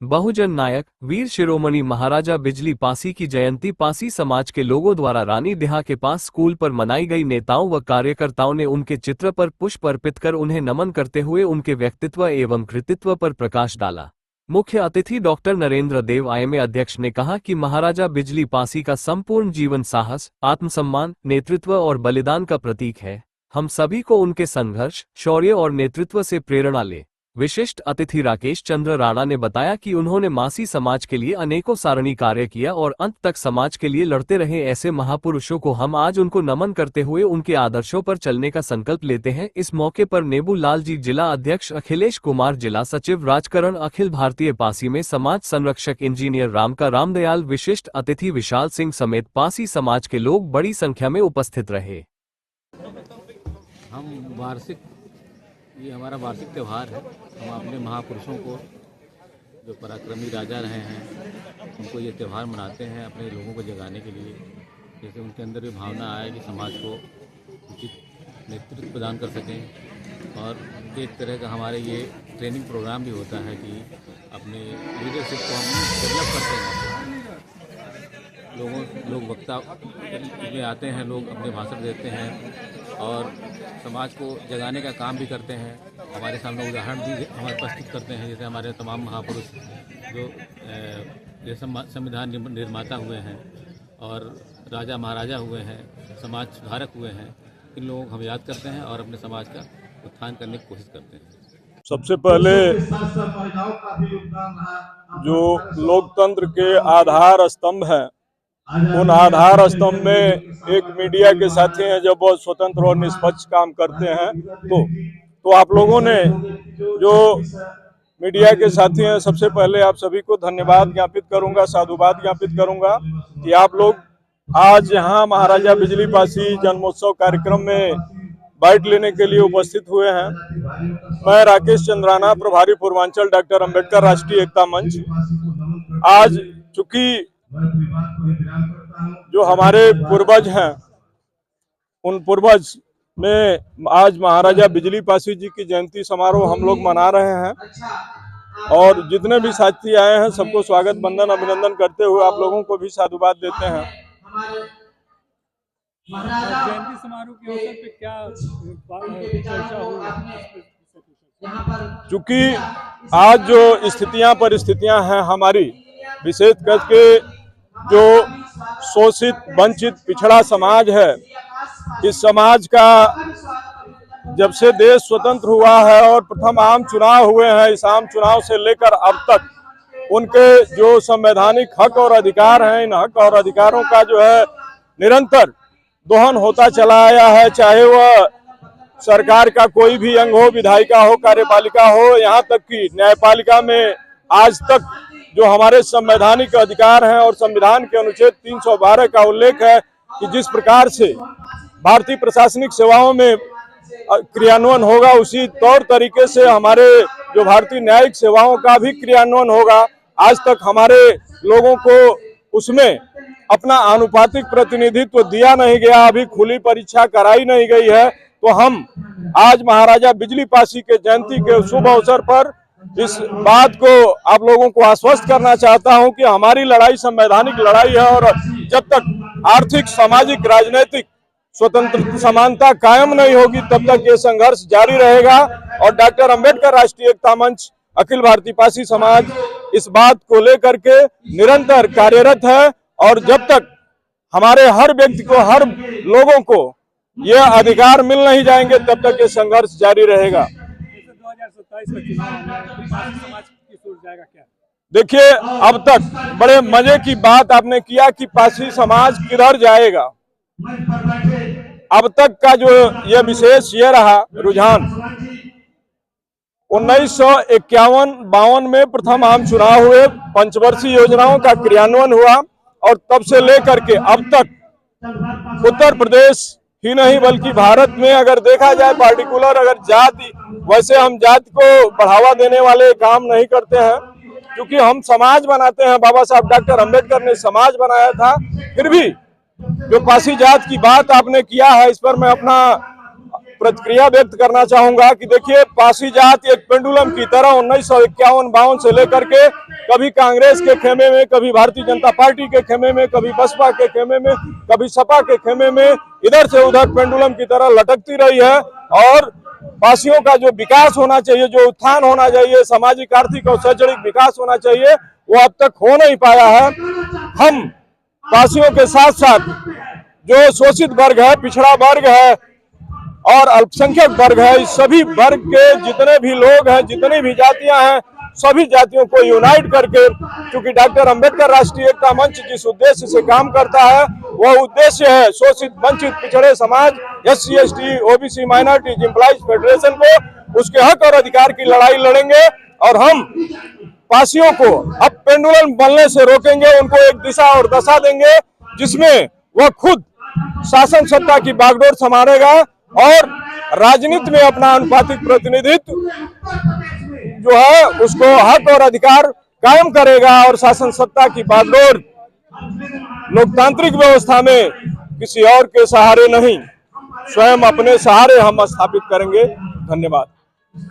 बहुजन नायक वीर शिरोमणि महाराजा बिजली पासी की जयंती पासी समाज के लोगों द्वारा रानी देहा के पास स्कूल पर मनाई गई। नेताओं व कार्यकर्ताओं ने उनके चित्र पर पुष्प अर्पित कर उन्हें नमन करते हुए उनके व्यक्तित्व एवं कृतित्व पर प्रकाश डाला। मुख्य अतिथि डॉक्टर नरेंद्र देव आईएमए अध्यक्ष ने कहा कि महाराजा बिजली पासी का संपूर्ण जीवन साहस, आत्मसम्मान, नेतृत्व और बलिदान का प्रतीक है। हम सभी को उनके संघर्ष, शौर्य और नेतृत्व से प्रेरणा ले। विशिष्ट अतिथि राकेश चंद्र राणा ने बताया कि उन्होंने मासी समाज के लिए अनेकों सारणी कार्य किया और अंत तक समाज के लिए लड़ते रहे। ऐसे महापुरुषों को हम आज उनको नमन करते हुए उनके आदर्शों पर चलने का संकल्प लेते हैं। इस मौके पर नेबू लाल जी, जिला अध्यक्ष अखिलेश कुमार, जिला सचिव राजकरण, अखिल भारतीय पासी में समाज संरक्षक इंजीनियर रामका रामदयाल, विशिष्ट अतिथि विशाल सिंह समेत पासी समाज के लोग बड़ी संख्या में उपस्थित रहे। ये हमारा वार्षिक त्यौहार है। हम अपने महापुरुषों को, जो पराक्रमी राजा रहे हैं, उनको ये त्यौहार मनाते हैं अपने लोगों को जगाने के लिए, जैसे उनके अंदर भी भावना आए कि समाज को उचित नेतृत्व प्रदान कर सकें। और एक तरह का हमारे ये ट्रेनिंग प्रोग्राम भी होता है कि अपने लीडरशिप को हम डेवलप करते हैं। लोग वक्ता में आते हैं, लोग अपने भाषण देते हैं और समाज को जगाने का काम भी करते हैं। हमारे सामने उदाहरण भी हमारे प्रस्तुत करते हैं, जैसे हमारे तमाम महापुरुष जो संविधान निर्माता हुए हैं और राजा महाराजा हुए हैं, समाज सुधारक हुए हैं, इन लोगों को हम याद करते हैं और अपने समाज का उत्थान करने की कोशिश करते हैं। सबसे पहले जो लोकतंत्र के आधार स्तंभ हैं, उन आधार स्तंभ में एक मीडिया के साथी हैं जब वो स्वतंत्र और निष्पक्ष काम करते हैं, तो आप लोगों ने जो मीडिया के साथी हैं, सबसे पहले आप सभी को धन्यवाद ज्ञापित करूंगा, साधुवाद ज्ञापित करूंगा कि आप लोग आज यहाँ महाराजा बिजली पासी जन्मोत्सव कार्यक्रम में बाइट लेने के लिए उपस्थित हुए हैं। मैं राकेश चंद्र राणा, प्रभारी पूर्वांचल, डॉक्टर अंबेडकर राष्ट्रीय एकता मंच। आज चूंकि जो हमारे पूर्वज हैं, उन पूर्वज में आज महाराजा बिजली पासी जी की जयंती समारोह हम लोग मना रहे हैं और जितने भी साथी आए हैं सबको स्वागत, वंदन, अभिनंदन करते हुए आप लोगों को भी साधुवाद देते हैं। जयंती समारोह के अवसर पे क्या चर्चा हुई? चूंकि आज जो स्थितियां परिस्थितियां हैं हमारी, विशेष करके जो शोषित, वंचित, पिछड़ा समाज है, इस समाज का जब से देश स्वतंत्र हुआ है और प्रथम आम चुनाव हुए हैं, इस आम चुनाव से लेकर अब तक उनके जो संवैधानिक हक और अधिकार हैं, इन हक और अधिकारों का जो है निरंतर दोहन होता चला आया है। चाहे वह सरकार का कोई भी अंग हो, विधायिका हो, कार्यपालिका हो, यहाँ तक कि न्यायपालिका में आज तक जो हमारे संवैधानिक अधिकार हैं और संविधान के अनुच्छेद 312 का उल्लेख है कि जिस प्रकार से भारतीय प्रशासनिक सेवाओं में क्रियान्वयन होगा, उसी तौर तरीके से हमारे जो भारतीय न्यायिक सेवाओं का भी क्रियान्वयन होगा। आज तक हमारे लोगों को उसमें अपना आनुपातिक प्रतिनिधित्व दिया नहीं गया, अभी खुली परीक्षा कराई नहीं गई है। तो हम आज महाराजा बिजली पासी के जयंती के शुभ अवसर पर इस बात को आप लोगों को आश्वस्त करना चाहता हूं कि हमारी लड़ाई संवैधानिक लड़ाई है और जब तक आर्थिक, सामाजिक, राजनीतिक स्वतंत्रता, समानता कायम नहीं होगी, तब तक ये संघर्ष जारी रहेगा। और डॉक्टर अंबेडकर राष्ट्रीय एकता मंच, अखिल भारतीय पासी समाज इस बात को लेकर के निरंतर कार्यरत है और जब तक हमारे हर व्यक्ति को, हर लोगों को ये अधिकार मिल नहीं जाएंगे, तब तक ये संघर्ष जारी रहेगा। 2027 का चुनाव समाज की सोच जाएगा क्या? देखिए, अब तक बड़े मजे की बात आपने किया कि पासी समाज किधर जाएगा। अब तक का जो ये विशेष ये रहा रुझान, 1951-52 में प्रथम आम चुनाव हुए, पंचवर्षीय योजनाओं का क्रियान्वयन हुआ और तब से लेकर के अब तक उत्तर प्रदेश ही नहीं बल्कि भारत में अगर देखा जाए पार्टिकुलर अगर जाति, वैसे हम जाति को बढ़ावा देने वाले काम नहीं करते हैं, क्योंकि हम समाज बनाते हैं। बाबा साहब डॉक्टर अंबेडकर ने समाज बनाया था। फिर भी जो पासी जात की बात आपने किया है, इस पर मैं अपना प्रतिक्रिया व्यक्त करना चाहूंगा कि देखिए, पासी जात एक पेंडुलम की तरह 1951-52 से लेकर के कभी कांग्रेस के खेमे में, कभी भारतीय जनता पार्टी के खेमे में, कभी बसपा के खेमे में, कभी सपा के खेमे में, इधर से उधर पेंडुलम की तरह लटकती रही है। और पासियों का जो विकास होना चाहिए, जो उत्थान होना चाहिए, सामाजिक, आर्थिक और शैक्षणिक विकास होना चाहिए, वो अब तक हो नहीं पाया है। हम पासियों के साथ साथ जो शोषित वर्ग है, पिछड़ा वर्ग है और अल्पसंख्यक वर्ग है, इस सभी वर्ग के जितने भी लोग हैं, जितनी भी जातियां हैं, सभी जातियों को यूनाइट करके, क्योंकि डॉक्टर अंबेडकर राष्ट्रीय एकता मंच जिस उद्देश्य से काम करता है, वह उद्देश्य है शोषित, वंचित, पिछड़े समाज, SC, ST, OBC, minorities employees federation को उसके हक और अधिकार की लड़ाई लड़ेंगे। और हम पासियों को अब पेंडुलम बनने से रोकेंगे, उनको एक दिशा और दशा देंगे जिसमें वह खुद शासन सत्ता की बागडोर संभालेगा और राजनीति में अपना अनुपातिक प्रतिनिधित्व जो है उसको हक और अधिकार कायम करेगा और शासन सत्ता की बागडोर लोकतांत्रिक व्यवस्था में किसी और के सहारे नहीं, स्वयं अपने सहारे हम स्थापित करेंगे। धन्यवाद।